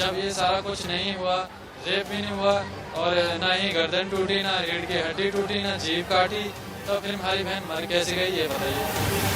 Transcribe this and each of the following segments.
जब ये सारा कुछ नहीं हुआ, रेप भी नहीं हुआ और ना ही गर्दन टूटी, ना रीढ़ की हड्डी टूटी, ना जीभ काटी, तो फिर हमारी बहन मर कैसे गई ये बताइए।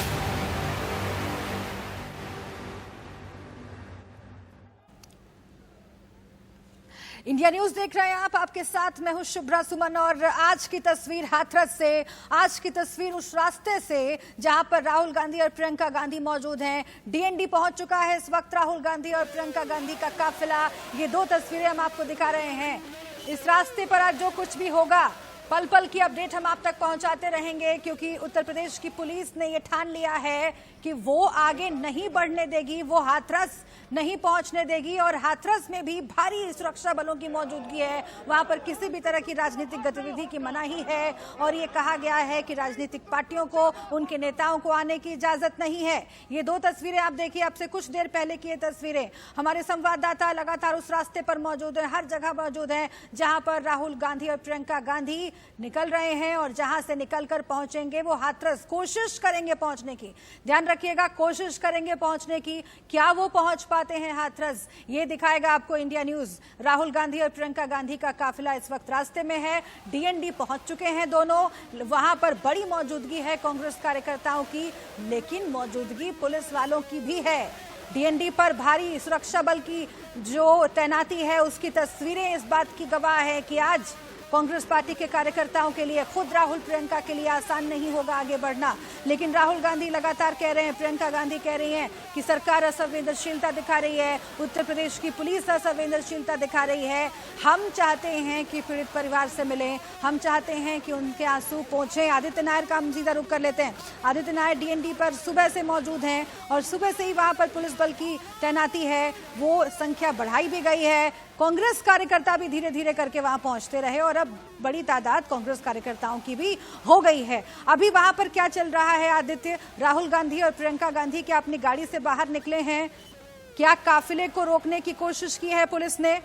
इंडिया न्यूज देख रहे हैं आप, आपके साथ मैं हूं शुभ्रा सुमन। और आज की तस्वीर हाथरस से, आज की तस्वीर उस रास्ते से जहां पर राहुल गांधी और प्रियंका गांधी मौजूद हैं। डीएनडी पहुंच चुका है इस वक्त राहुल गांधी और प्रियंका गांधी का काफिला। ये दो तस्वीरें हम आपको दिखा रहे हैं। इस रास्ते पर आज जो कुछ भी होगा, पल पल की अपडेट हम आप तक पहुंचाते रहेंगे, क्योंकि उत्तर प्रदेश की पुलिस ने ये ठान लिया है कि वो आगे नहीं बढ़ने देगी, वो हाथरस नहीं पहुंचने देगी। और हाथरस में भी भारी सुरक्षा बलों की मौजूदगी है। वहां पर किसी भी तरह की राजनीतिक गतिविधि की मनाही है और ये कहा गया है कि राजनीतिक पार्टियों को, उनके नेताओं को आने की इजाजत नहीं है। ये दो तस्वीरें आप देखिए, आपसे कुछ देर पहले की ये तस्वीरें। हमारे संवाददाता लगातार उस रास्ते पर मौजूद है, हर जगह मौजूद है जहां पर राहुल गांधी और प्रियंका गांधी निकल रहे हैं और जहां से निकलकर पहुंचेंगे वो हाथरस। कोशिश करेंगे पहुंचने की, ध्यान रखिएगा, कोशिश करेंगे पहुंचने की। क्या वो पहुंच पाते हैं हाथरस, ये दिखाएगा आपको इंडिया न्यूज। राहुल गांधी और प्रियंका गांधी का काफिला इस वक्त रास्ते में है। डीएनडी पहुंच चुके हैं दोनों। वहां पर बड़ी मौजूदगी है कांग्रेस कार्यकर्ताओं की, लेकिन मौजूदगी पुलिस वालों की भी है। डीएनडी पर भारी सुरक्षा बल की जो तैनाती है, उसकी तस्वीरें इस बात की गवाह है कि आज कांग्रेस पार्टी के कार्यकर्ताओं के लिए, खुद राहुल प्रियंका के लिए आसान नहीं होगा आगे बढ़ना। लेकिन राहुल गांधी लगातार कह रहे हैं, प्रियंका गांधी कह रही हैं कि सरकार असंवेदनशीलता दिखा रही है, उत्तर प्रदेश की पुलिस असंवेदनशीलता दिखा रही है। हम चाहते हैं कि पीड़ित परिवार से मिलें, हम चाहते हैं कि उनके आंसू पहुंचे। आदित्य नायर का हम सीधा रुख कर लेते हैं। आदित्य नायर डीएनडी पर सुबह से मौजूद हैं और सुबह से ही वहां पर पुलिस बल की तैनाती है, वो संख्या बढ़ाई भी गई है। कांग्रेस कार्यकर्ता भी धीरे धीरे करके वहां पहुंचते रहे और अब बड़ी तादाद कांग्रेस कार्यकर्ताओं की भी हो गई है। अभी वहां पर क्या चल रहा है आदित्य? राहुल गांधी और प्रियंका गांधी क्या अपनी गाड़ी से बाहर निकले हैं? क्या काफिले को रोकने की कोशिश की है पुलिस ने?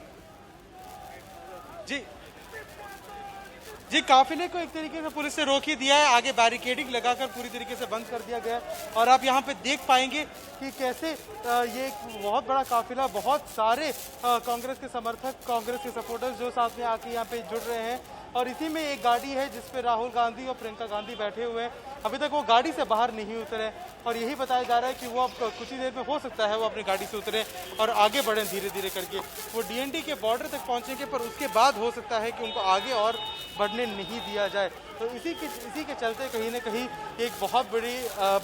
जी, काफिले को एक तरीके से पुलिस ने रोक ही दिया है। आगे बैरिकेडिंग लगाकर पूरी तरीके से बंद कर दिया गया है और आप यहाँ पे देख पाएंगे कि कैसे ये एक बहुत बड़ा काफिला, बहुत सारे कांग्रेस के समर्थक, कांग्रेस के सपोर्टर्स जो साथ में आके यहाँ पे जुड़ रहे हैं। और इसी में एक गाड़ी है जिसपे राहुल गांधी और प्रियंका गांधी बैठे हुए हैं। अभी तक वो गाड़ी से बाहर नहीं उतरे और यही बताया जा रहा है कि वो अब कुछ ही देर में हो सकता है वो अपनी गाड़ी से उतरे और आगे बढ़ें धीरे धीरे करके। वो डीएनडी के बॉर्डर तक पहुंचेंगे, पर उसके बाद हो सकता है कि उनको आगे और बढ़ने नहीं दिया जाए। तो इसी के चलते कहीं ना कहीं एक बहुत बड़ी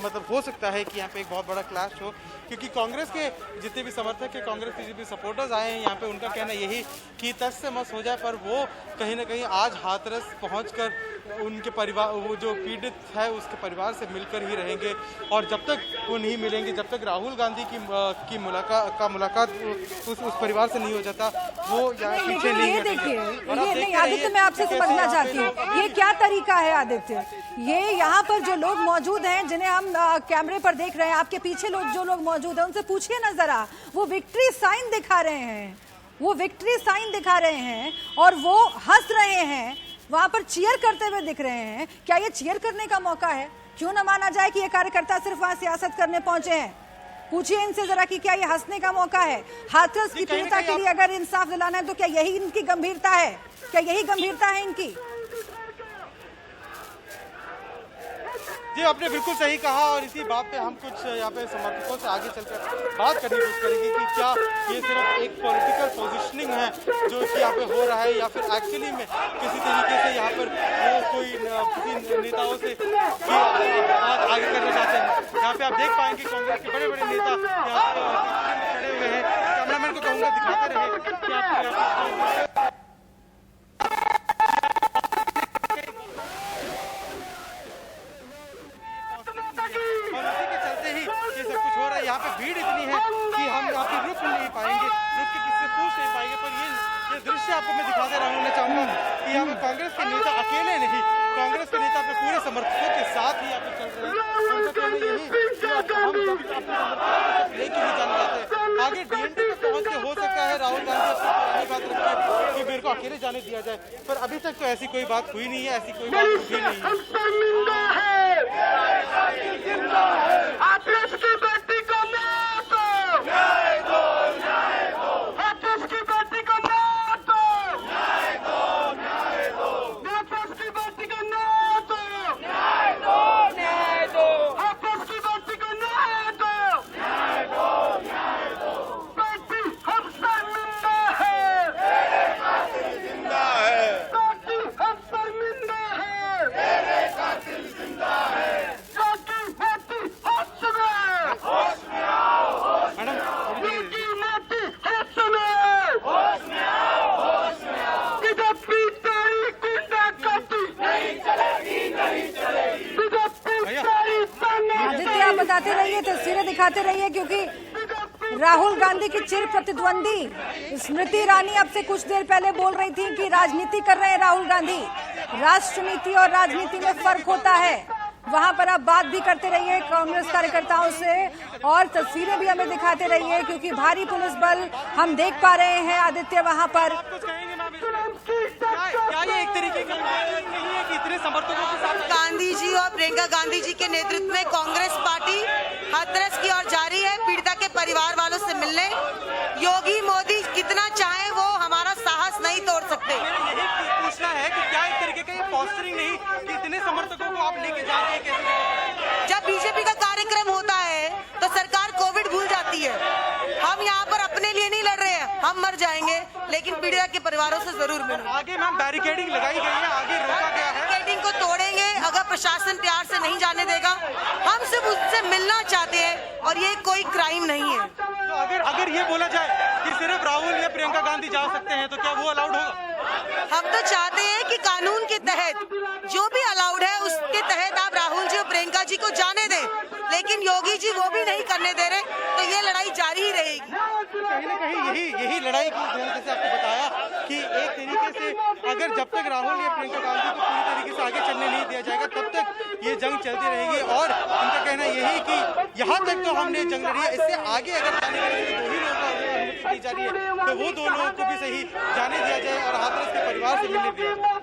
मतलब हो सकता है कि यहाँ पे एक बहुत बड़ा क्लैश हो, क्योंकि कांग्रेस के जितने भी समर्थक है, कांग्रेस के जितने भी सपोर्टर्स आए हैं यहाँ पे, उनका कहना यही कि तस से मस हो जाए। पर वो कहीं ना कहीं आज हाथरस पहुंचकर उनके परिवार, वो जो पीड़ित है उसके परिवार से मिलकर ही रहेंगे। और जब तक वो नहीं मिलेंगे, जब तक राहुल गांधी की मुलाकात उस परिवार से नहीं हो जाता, वो पीछे नहीं हटेंगे। आदित्य, मैं आपसे समझना चाहती हूँ, ये क्या तरीका है आदित्य? ये यहाँ पर जो लोग मौजूद हैं, जिन्हें हम कैमरे पर देख रहे हैं, आपके पीछे जो लोग मौजूद हैं, उनसे पूछिए ना जरा। वो विक्ट्री साइन दिखा रहे हैं, वो विक्ट्री साइन दिखा रहे हैं और वो हंस रहे हैं, वहां पर चीयर करते हुए दिख रहे हैं। क्या ये चीयर करने का मौका है? क्यों न माना जाए कि ये कार्यकर्ता सिर्फ वहां सियासत करने पहुंचे हैं? पूछिए इनसे जरा कि क्या ये हंसने का मौका है? हाथरस की पीड़िता के लिए अगर इंसाफ दिलाना है तो क्या यही इनकी गंभीरता है? क्या यही गंभीरता है इनकी? जी, आपने बिल्कुल सही कहा और इसी बात पे हम कुछ यहाँ पे समर्थकों से आगे चलकर बात करने की कोशिश करेंगे कि क्या ये सिर्फ एक पॉलिटिकल पोजीशनिंग है जो कि यहाँ पे हो रहा है, या फिर एक्चुअली में किसी तरीके से यहाँ पर वो कोई किसी नेताओं से बात आगे करना चाहते हैं। यहाँ पे आप देख पाएंगे कांग्रेस के बड़े बड़े नेता यहाँ पे खड़े हुए हैं। कैमरामैन को कहूँगा दिखाते रहे कि आप यहाँ पे भीड़ इतनी है कि हम यहाँ पे रुक नहीं पाएंगे, रुक के किससे पूछ नहीं पाएंगे। पर ये दृश्य आपको मैं दिखाते रहना चाहूँगा कि यहाँ पे कांग्रेस के नेता अकेले नहीं, कांग्रेस के नेता अपने पूरे समर्थकों के साथ ही यहाँ पे चल रहे हैं। उनका कहना यही कि हम अपने समर्थकों लेके ही जाना चाहते हैं। आगे डीएनडी तक पहुँच के हो सकता है राहुल गांधी अपनी बात रखते कि मेरे को अकेले जाने दिया जाए, पर अभी तक तो ऐसी कोई बात हुई नहीं है, ऐसी कोई बात हुई नहीं है। बनाते रहिए, तस्वीरें दिखाते रहिए, क्योंकि राहुल गांधी की चिर प्रतिद्वंदी स्मृति ईरानी अब से कुछ देर पहले बोल रही थी कि राजनीति कर रहे हैं राहुल गांधी। राष्ट्र नीति और राजनीति में फर्क होता है। वहां पर आप बात भी करते रहिए कांग्रेस कार्यकर्ताओं से और तस्वीरें भी हमें दिखाते रहिए, क्योंकि भारी पुलिस बल हम देख पा रहे हैं आदित्य वहां पर। क्या ये एक तरीके का नहीं है कि इतने समर्थकों के साथ गांधी जी और प्रियंका गांधी जी के नेतृत्व में कांग्रेस पार्टी हाथरस की ओर जारी है पीड़िता के परिवार वालों से मिलने। योगी मोदी कितना चाहे वो हमारा साहस नहीं तोड़ सकते। यही पूछना है कि क्या एक तरीके का ये पोस्टरिंग नहीं कि इतने समर्थकों को आप लेके जा रहे हैं कैसे? जब बीजेपी का कार्यक्रम होता है तो सरकार कोविड भूल जाती है। हम यहाँ पर अपने लिए नहीं लड़ रहे हैं, हम मर जाएंगे लेकिन पीड़िता के परिवारों से जरूर मिलेंगे। आगे मैम बैरिकेडिंग लगाई गई है, आगे रोका गया है। बैरिकेडिंग को तोड़ेंगे अगर प्रशासन प्यार से नहीं जाने देगा। हम सिर्फ उससे मिलना चाहते हैं और ये कोई क्राइम नहीं है। तो अगर ये बोला जाए कि सिर्फ राहुल या प्रियंका गांधी जा सकते हैं तो क्या वो अलाउड होगा? हम तो चाहते हैं कि कानून के तहत जो भी अलाउड है उसके तहत आप राहुल जी और प्रियंका जी को जाने दें, लेकिन योगी जी वो भी नहीं करने दे रहे, तो ये लड़ाई जारी ही रहेगी। कहीं ना कहीं यही लड़ाई की जैसे आपको बताया कि एक तरीके से अगर जब तक राहुल या प्रियंका गांधी को पूरी तरीके से आगे चलने नहीं दिया जाएगा तब तक ये जंग चलती रहेगी। और उनका कहना यही कि यहाँ तक तो हमने जंग लड़ी है, इससे आगे अगर जाने के लिए दो ही लोगों को अनुमति दी जा रही है तो वो दो लोगों को भी सही जाने दिया जाए और हाथरस के परिवार से मिलने दिया जाए।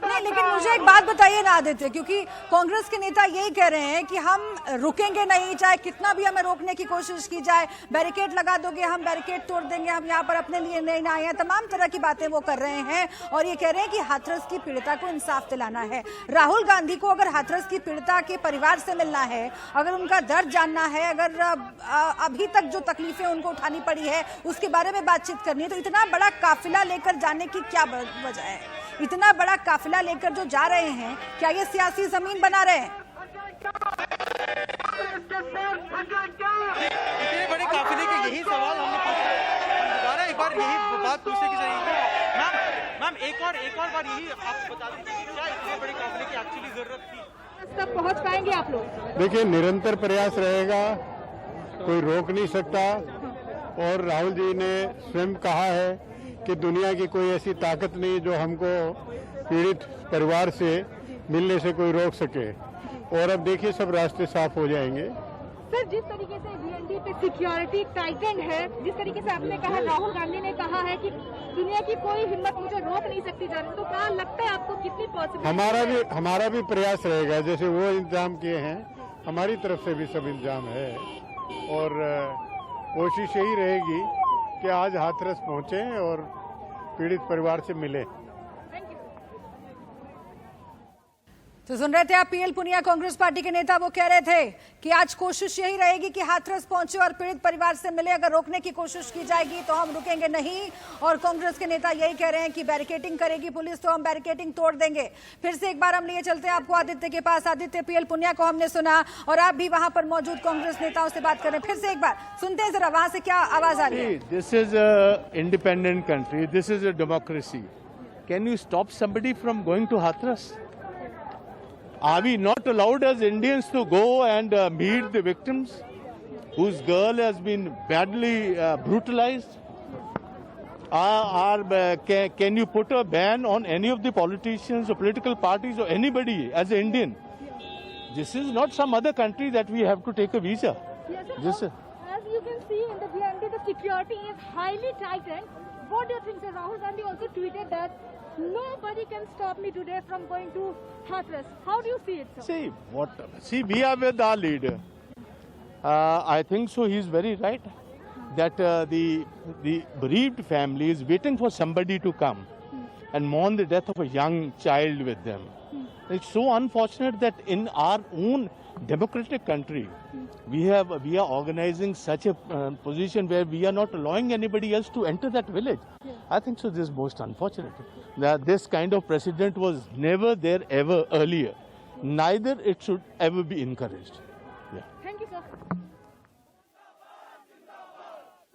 नहीं, लेकिन मुझे एक बात बताइए ना आदित्य, क्योंकि कांग्रेस के नेता यही कह रहे हैं कि हम रुकेंगे नहीं, चाहे कितना भी हमें रोकने की कोशिश की जाए। बैरिकेड लगा दोगे, हम बैरिकेड तोड़ देंगे, हम यहाँ पर अपने लिए नहीं आए हैं, तमाम तरह की बातें वो कर रहे हैं और ये कह रहे हैं कि हाथरस की पीड़िता को इंसाफ दिलाना है। राहुल गांधी को अगर हाथरस की पीड़िता के परिवार से मिलना है, अगर उनका दर्द जानना है, अगर अभी तक जो तकलीफें उनको उठानी पड़ी है उसके बारे में बातचीत करनी है, तो इतना बड़ा काफिला लेकर जाने की क्या वजह है? इतना बड़ा काफिला लेकर जो जा रहे हैं, क्या ये सियासी जमीन बना रहे हैं? इतने बड़े काफिले के यही सवाल हमने पूछा, दोबारा एक बार यही बात पूछने की जरूरत। मैम एक और बार यही आप बता दीजिए क्या इतने बड़े काफिले की एक्चुअली जरूरत थी? तब पहुंच पाएंगे आप लोग? देखिए, निरंतर प्रयास रहेगा, कोई रोक नहीं सकता। और राहुल जी ने स्वयं कहा है कि दुनिया की कोई ऐसी ताकत नहीं जो हमको पीड़ित परिवार से मिलने से कोई रोक सके। और अब देखिए सब रास्ते साफ हो जाएंगे। सर, जिस तरीके से बीएनडी पे सिक्योरिटी टाइटन है, जिस तरीके से आपने कहा, राहुल गांधी ने कहा है कि दुनिया की कोई हिम्मत मुझे रोक नहीं सकती जाने, तो क्या लगता है आपको कितनी पॉसिबल? हमारा भी प्रयास रहेगा, जैसे वो इंतजाम किए हैं हमारी तरफ से भी सब इंतजाम है। और कोशिश यही रहेगी कि आज हाथरस पहुंचे और पीड़ित परिवार से मिले। तो सुन रहे थे आप पीएल पुनिया, कांग्रेस पार्टी के नेता। वो कह रहे थे कि आज कोशिश यही रहेगी कि हाथरस पहुंचे और पीड़ित परिवार से मिले। अगर रोकने की कोशिश की जाएगी तो हम रुकेंगे नहीं। और कांग्रेस के नेता यही कह रहे हैं कि बैरिकेडिंग करेगी पुलिस तो हम बैरिकेडिंग तोड़ देंगे। फिर से एक बार हम लिए चलते हैं आपको आदित्य के पास। आदित्य, पीएल पुनिया को हमने सुना और आप भी वहां पर मौजूद कांग्रेस नेताओं से बात करें। फिर से एक बार सुनते हैं जरा वहां से क्या आवाज आ रही है। This is a independent country, this is a democracy. Can you stop somebody from going to Hathras? Are we not allowed as Indians to go and meet the victims whose girl has been badly brutalized? Can you put a ban on any of the politicians or political parties or anybody as an Indian? This is not some other country that we have to take a visa. Yes, sir. As you can see in the BND, the security is highly tightened. What do you think, sir? Rahul Gandhi also tweeted that nobody can stop me today from going to Hathras. How do you see it, sir? See, we are with our leader. I think so. He's very right that the bereaved family is waiting for somebody to come and mourn the death of a young child with them. It's so unfortunate that in our own democratic country, we are organizing such a position where we are not allowing anybody else to enter that village. I think so. This is most unfortunate. That this kind of precedent was never there ever earlier. Neither it should ever be encouraged. Thank you, sir.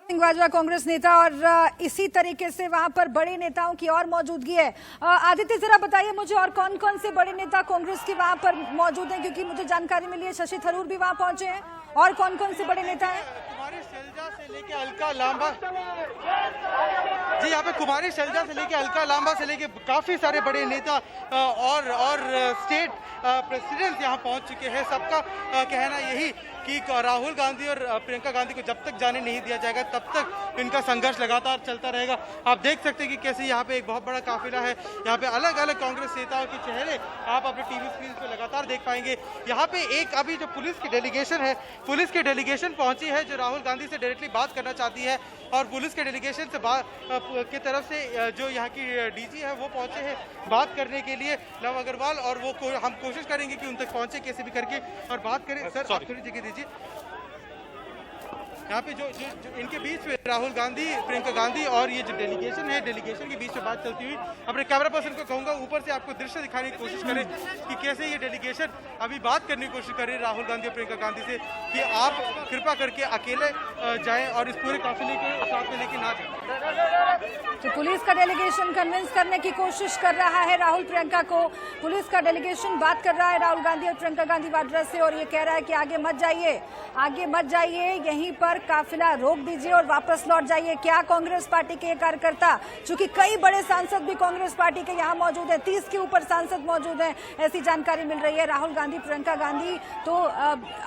Singh Bajwa Congress नेता और इसी तरीके से वहां पर बड़े नेताओं की और मौजूदगी है। आदित्य, जरा बताइए मुझे और कौन कौन से बड़े नेता कांग्रेस के वहां पर मौजूद हैं, क्योंकि मुझे जानकारी मिली है शशि थरूर भी वहां पहुंचे हैं और कौन कौन से बड़े नेता हैं? कुमारी शैलजा से लेके अलका लांबा जी, यहाँ पे कुमारी शैलजा से लेके अलका लांबा से लेके काफी सारे बड़े नेता और स्टेट प्रेसिडेंट यहाँ पहुंच चुके हैं। सबका कहना यही कि राहुल गांधी और प्रियंका गांधी को जब तक जाने नहीं दिया जाएगा तब तक इनका संघर्ष लगातार चलता रहेगा। आप देख सकते हैं कि कैसे यहाँ पे एक बहुत बड़ा काफिला है। यहाँ पे अलग अलग कांग्रेस नेताओं के चेहरे आप अपने टीवी स्क्रीन पे लगातार देख पाएंगे। यहाँ पे एक अभी जो पुलिस की डेलीगेशन है, पुलिस की डेलीगेशन पहुंची है जो राहुल गांधी से डायरेक्टली बात करना चाहती है और पुलिस के डेलीगेशन से की तरफ से जो यहाँ की डीजी है वो पहुंचे हैं बात करने के लिए, लव अग्रवाल, और वो हम कोशिश करेंगे कि उन तक पहुंचे कैसे भी करके और बात करें। सर आप थोड़ी जगह दीजिए। यहाँ पे जो इनके बीच में राहुल गांधी, प्रियंका गांधी और ये जो डेलीगेशन है, डेलीगेशन के बीच में बात चलती हुई, अपने कैमरा पर्सन को कहूंगा ऊपर से आपको दृश्य दिखाने की कोशिश करें कि कैसे ये डेलीगेशन अभी बात करने की कोशिश कर रही है राहुल गांधी और प्रियंका गांधी से कि आप कृपा करके अकेले जाएं और इस पूरे काफिले के साथ में लेके ना जाएं। तो पुलिस का डेलीगेशन कन्विंस करने की कोशिश कर रहा है राहुल प्रियंका को। पुलिस का डेलीगेशन बात कर रहा है राहुल गांधी और प्रियंका गांधी वाड्रा से और ये कह रहा है कि आगे मत जाइए, आगे मत जाइए, यहीं पर काफिला रोक दीजिए और वापस लौट जाइए। क्या कांग्रेस पार्टी के कार्यकर्ता, चूंकि कई बड़े सांसद भी कांग्रेस पार्टी के यहाँ मौजूद हैं, 30 के ऊपर सांसद मौजूद हैं, ऐसी जानकारी मिल रही है। राहुल गांधी, प्रियंका गांधी तो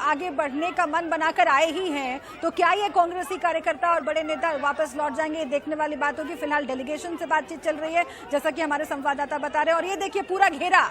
आगे बढ़ने का मन बनाकर आए ही हैं, तो क्या ये कांग्रेसी कार्यकर्ता और बड़े नेता वापस लौट जाएंगे, देखने वाली बात होगी। फिलहाल डेलीगेशन से बातचीत चल रही है जैसा कि हमारे संवाददाता बता रहे हैं और ये देखिए पूरा घेरा,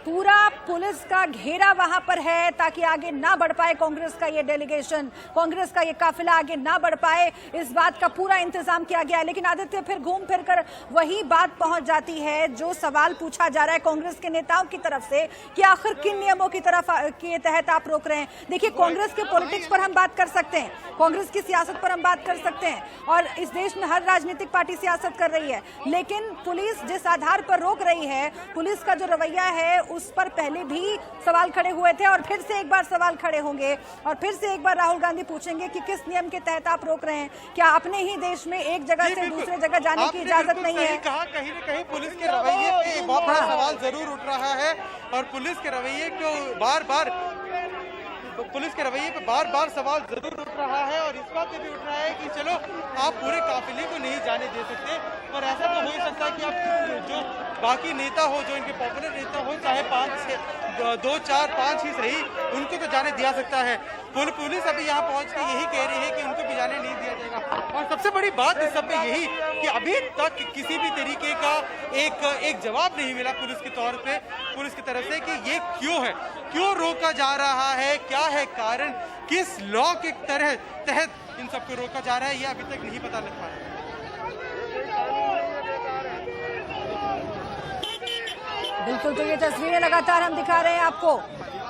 पूरा पुलिस का घेरा वहां पर है ताकि आगे ना बढ़ पाए कांग्रेस का ये डेलीगेशन, कांग्रेस का ये काफिला आगे ना बढ़ पाए, इस बात का पूरा इंतजाम किया गया है। लेकिन आदित्य फिर घूम फिर कर वही बात पहुंच जाती है जो सवाल पूछा जा रहा है कांग्रेस के नेताओं की तरफ से कि आखिर किन नियमों की तरफ के तहत आप रोक रहे हैं। देखिए कांग्रेस के पॉलिटिक्स पर हम बात कर सकते हैं, कांग्रेस की सियासत पर हम बात कर सकते हैं और इस देश में हर राजनीतिक पार्टी सियासत कर रही है, लेकिन पुलिस जिस आधार पर रोक रही है, पुलिस का जो रवैया है उस पर पहले भी सवाल खड़े हुए थे और फिर से एक बार सवाल खड़े होंगे और फिर से एक बार राहुल गांधी पूछेंगे कि किस नियम के तहत आप रोक रहे हैं। क्या अपने ही देश में एक जगह से दूसरे जगह जाने की इजाजत नहीं है? कहा कहीं न कहीं पुलिस के रवैये पे बहुत बड़ा सवाल जरूर उठ रहा है और पुलिस के रवैये को बार बार सवाल जरूर उठ रहा है और इस बात पे भी उठ रहा है कि चलो आप पूरे काफिले को नहीं जाने दे सकते और ऐसा तो हो ही सकता है कि आप जो बाकी नेता हो, जो इनके पॉपुलर नेता हो, चाहे 2, 4, 5 ही सही, उनको तो जाने दिया सकता है। पुलिस अभी यहाँ पहुँच के यही कह रही है कि उनको भी जाने नहीं दिया जाएगा और सबसे बड़ी बात इस सब में यही कि अभी तक किसी भी तरीके का एक जवाब नहीं मिला पुलिस के तौर पे, पुलिस की तरफ से कि ये क्यों रोका जा रहा है, क्या है कारण, किस लॉ के तहत इन सबको रोका जा रहा है, ये अभी तक नहीं पता लग पाया। बिल्कुल, तो ये तस्वीरें लगातार हम दिखा रहे हैं आपको,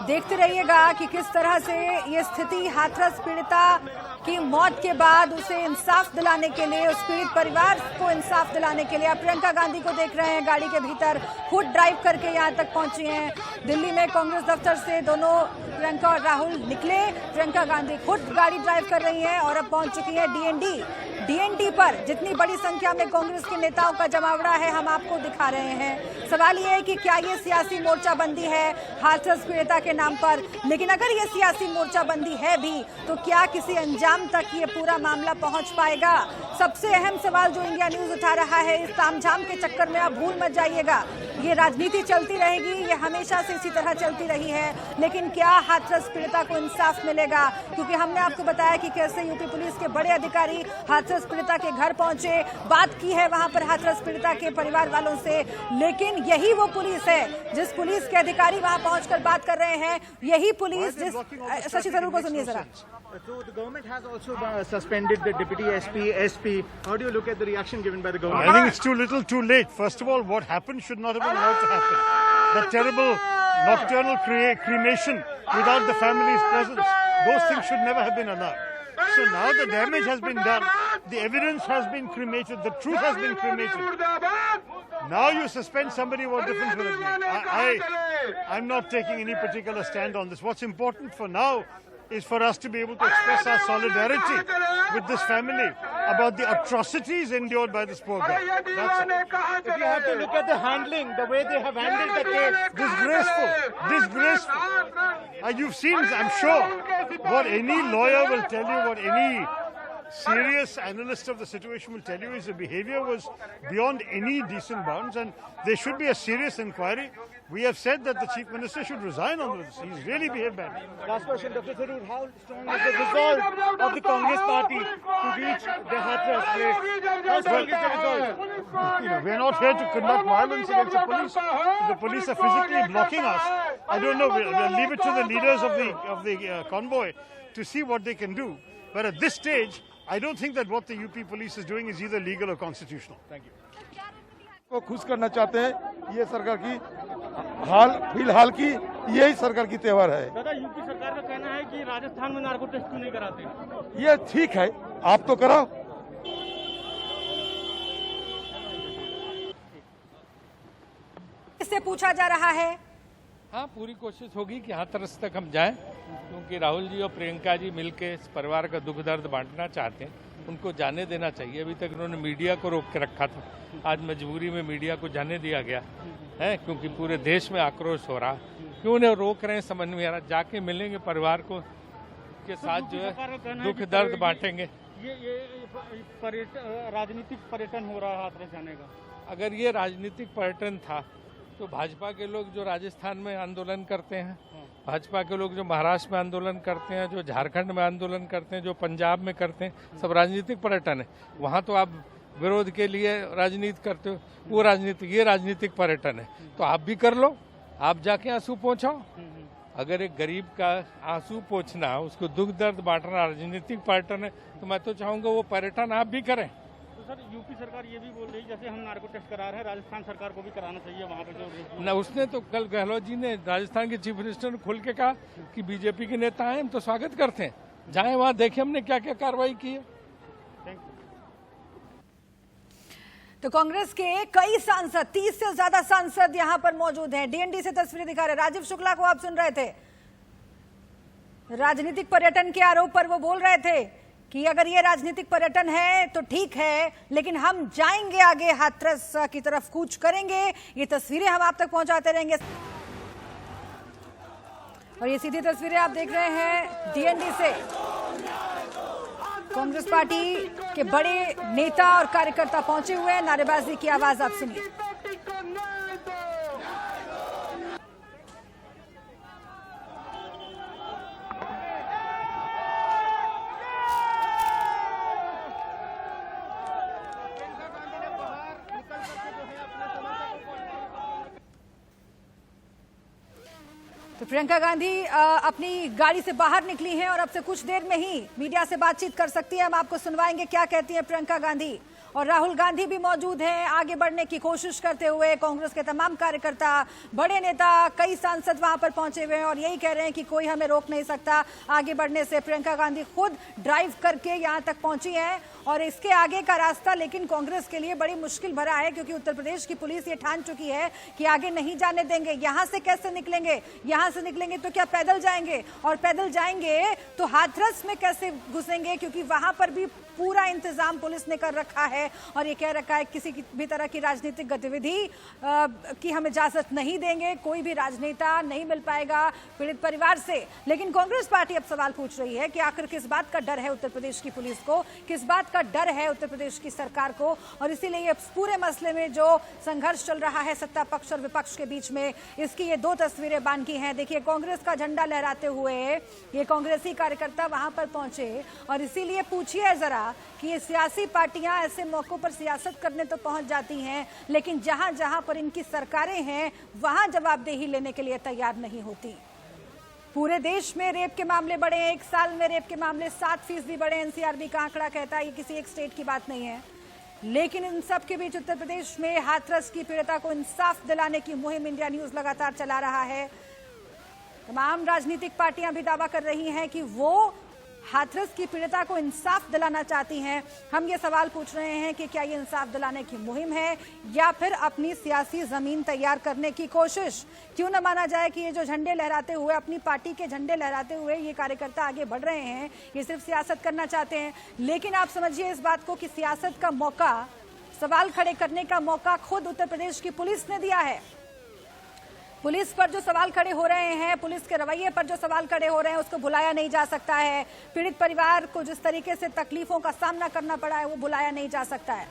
देखते रहिएगा कि किस तरह से ये स्थिति हाथरस पीड़िता की मौत के बाद उसे इंसाफ दिलाने के लिए, उस पीड़ित परिवार को इंसाफ दिलाने के लिए आप प्रियंका गांधी को देख रहे हैं गाड़ी के भीतर खुद ड्राइव करके यहाँ तक पहुंची हैं। दिल्ली में कांग्रेस दफ्तर से दोनों प्रियंका और राहुल निकले, प्रियंका गांधी खुद गाड़ी ड्राइव कर रही हैं और अब पहुंच चुकी है डीएनडी पर। जितनी बड़ी संख्या में कांग्रेस के नेताओं का जमावड़ा है हम आपको दिखा रहे हैं। सवाल ये है कि क्या ये सियासी मोर्चाबंदी है हाथरस पीड़िता के नाम पर, लेकिन अगर ये सियासी मोर्चाबंदी है भी तो क्या किसी अंजाम तक ये पूरा मामला पहुंच पाएगा? सबसे अहम सवाल जो इंडिया न्यूज उठा रहा है, इस तामझाम के चक्कर में आप भूल मत जाइएगा, ये राजनीति चलती रहेगी, ये हमेशा से इसी तरह चलती रही है, लेकिन क्या हाथरस पीड़िता को इंसाफ मिलेगा? क्योंकि हमने आपको बताया कि कैसे यूपी पुलिस के बड़े अधिकारी हाथरस पीड़िता के घर पहुंचे, बात की है वहां पर हाथरस पीड़िता के परिवार वालों से, लेकिन यही वो पुलिस है जिस पुलिस के अधिकारी वहां पहुंचकर बात कर रहे हैं, यही पुलिस जिस शशि थरूर को सुनिए जरा। So the government has also suspended the deputy SP. How do you look at the reaction given by the government? I think it's too little too late. First of all, what happened should not have been allowed to happen. The terrible nocturnal cremation without the family's presence, those things should never have been allowed. So now the damage has been done, the evidence has been cremated, the truth has been cremated. Now you suspend somebody, what difference will it make? I'm not taking any particular stand on this. What's important for now is for us to be able to express our solidarity with this family about the atrocities endured by this poor girl. That's all. If you have to look at the handling, the way they have handled the case. Disgraceful. Disgraceful. You've seen, I'm sure, what any lawyer will tell you, what any serious analyst of the situation will tell you is the behavior was beyond any decent bounds and there should be a serious inquiry. We have said that the Chief Minister should resign on this. He's really behaved badly. Last question, Dr. Tharoor, how strong is the resolve of the Congress party to reach the Hathras place? How strong is the resolve? We're not here to conduct violence against the police. The police are physically blocking us. I don't know. We'll leave it to the leaders of the convoy to see what they can do. But at this stage, I don't think that what the UP police is doing is either legal or constitutional. Thank you. को खुश करना चाहते हैं, ये सरकार की फिलहाल की यही सरकार की त्योहार है। दादा, यूपी सरकार का कहना है कि राजस्थान में नार्को टेस्ट क्यों नहीं कराते? ये ठीक है, आप तो कराओ। इससे पूछा जा रहा है। हाँ, पूरी कोशिश होगी कि हाथरस तक हम जाएं, क्योंकि राहुल जी और प्रियंका जी मिलके इस परिवार का दुख दर्द बांटना चाहते हैं। उनको जाने देना चाहिए। अभी तक उन्होंने मीडिया को रोक के रखा था, आज मजबूरी में मीडिया को जाने दिया गया है, क्योंकि पूरे देश में आक्रोश हो रहा। क्यों उन्हें रोक रहे हैं समझ में आ रहा। जाके मिलेंगे परिवार को के साथ, जो है दुख दर्द बांटेंगे। ये राजनीतिक पर्यटन हो रहा है हाथरस जाने का। अगर ये राजनीतिक पर्यटन था तो भाजपा के लोग जो राजस्थान में आंदोलन करते हैं, भाजपा के लोग जो महाराष्ट्र में आंदोलन करते हैं, जो झारखंड में आंदोलन करते हैं, जो पंजाब में करते हैं, सब राजनीतिक पर्यटन है। वहाँ तो आप विरोध के लिए राजनीति करते हो, वो राजनीतिक, ये राजनीतिक पर्यटन है। तो आप भी कर लो, आप जाके आंसू पहुँचाओ। अगर एक गरीब का आंसू पोंछना, उसको दुख दर्द बांटना राजनीतिक पर्यटन है, तो मैं तो चाहूँगा वो पर्यटन आप भी करें। सर, यूपी सरकार ये भी बोल रही है जैसे हम नार्को टेस्ट करा रहे हैं, राजस्थान सरकार को भी कराना चाहिए वहाँ पे जो ना। उसने तो कल गहलोत जी ने, राजस्थान के चीफ मिनिस्टर ने खुल के कहा कि बीजेपी के नेता आए, हम तो स्वागत करते हैं, जाएं वहाँ देखें हमने क्या क्या कार्रवाई की है। तो कांग्रेस के कई सांसद, 30 से ज्यादा सांसद यहां पर मौजूद हैं। डीएनडी से तस्वीरें दिखा रहे। राजीव शुक्ला को आप सुन रहे थे, राजनीतिक पर्यटन के आरोप पर वो बोल रहे थे कि अगर ये राजनीतिक पर्यटन है तो ठीक है, लेकिन हम जाएंगे आगे, हाथरस की तरफ कूच करेंगे। ये तस्वीरें हम आप तक पहुंचाते रहेंगे। और ये सीधी तस्वीरें आप देख रहे हैं डीएनडी से। कांग्रेस पार्टी के बड़े नेता और कार्यकर्ता पहुंचे हुए हैं। नारेबाजी की आवाज आप सुनिए। तो प्रियंका गांधी अपनी गाड़ी से बाहर निकली हैं और अब से कुछ देर में ही मीडिया से बातचीत कर सकती है। हम आपको सुनवाएंगे क्या कहती हैं प्रियंका गांधी। और राहुल गांधी भी मौजूद हैं आगे बढ़ने की कोशिश करते हुए। कांग्रेस के तमाम कार्यकर्ता, बड़े नेता, कई सांसद वहां पर पहुंचे हुए हैं और यही कह रहे हैं कि कोई हमें रोक नहीं सकता आगे बढ़ने से। प्रियंका गांधी खुद ड्राइव करके यहां तक पहुंची हैं और इसके आगे का रास्ता लेकिन कांग्रेस के लिए बड़ी मुश्किल भरा है, क्योंकि उत्तर प्रदेश की पुलिस ये ठान चुकी है कि आगे नहीं जाने देंगे। यहां से कैसे निकलेंगे? यहां से निकलेंगे तो क्या पैदल जाएंगे? और पैदल जाएंगे तो हाथरस में कैसे घुसेंगे? क्योंकि वहां पर भी पूरा इंतजाम पुलिस ने कर रखा है और ये कह रखा है किसी भी तरह की राजनीतिक गतिविधि की हम इजाजत नहीं देंगे। कोई भी राजनेता नहीं मिल पाएगा पीड़ित परिवार से। लेकिन कांग्रेस पार्टी अब सवाल पूछ रही है कि आखिर किस बात का डर है उत्तर प्रदेश की पुलिस को, किस बात का डर है उत्तर प्रदेश की सरकार को। और इसीलिए ये पूरे मसले में जो संघर्ष चल रहा है सत्ता पक्ष और विपक्ष के बीच में, इसकी ये दो तस्वीरें बांधी हैं। देखिए, कांग्रेस का झंडा लहराते हुए ये कांग्रेसी कार्यकर्ता वहां पर पहुंचे और इसीलिए पूछिए जरा कि ये सियासी पार्टियां ऐसे मौकों पर सियासत करने तो पहुंच जाती हैं, लेकिन जहां जहां पर इनकी सरकारें हैं वहां जवाबदेही लेने के लिए तैयार नहीं होती। पूरे देश में रेप के मामले बढ़े हैं, एक साल में रेप के मामले 7% बढ़े। एनसीआरबी का आंकड़ा कहता है, ये किसी एक स्टेट की बात नहीं है। लेकिन इन सब के बीच उत्तर प्रदेश में हाथरस की पीड़िता को इंसाफ दिलाने की मुहिम इंडिया न्यूज लगातार चला रहा है। तमाम राजनीतिक पार्टियां भी दावा कर रही हैं कि वो हाथरस की पीड़िता को इंसाफ दिलाना चाहती हैं। हम ये सवाल पूछ रहे हैं कि क्या ये इंसाफ दिलाने की मुहिम है या फिर अपनी सियासी जमीन तैयार करने की कोशिश। क्यों न माना जाए कि ये जो झंडे लहराते हुए, अपनी पार्टी के झंडे लहराते हुए ये कार्यकर्ता आगे बढ़ रहे हैं, ये सिर्फ सियासत करना चाहते हैं। लेकिन आप समझिए इस बात को कि सियासत का मौका, सवाल खड़े करने का मौका खुद उत्तर प्रदेश की पुलिस ने दिया है। पुलिस पर जो सवाल खड़े हो रहे हैं, पुलिस के रवैये पर जो सवाल खड़े हो रहे हैं, उसको भुलाया नहीं जा सकता है। पीड़ित परिवार को जिस तरीके से तकलीफों का सामना करना पड़ा है, वो भुलाया नहीं जा सकता है।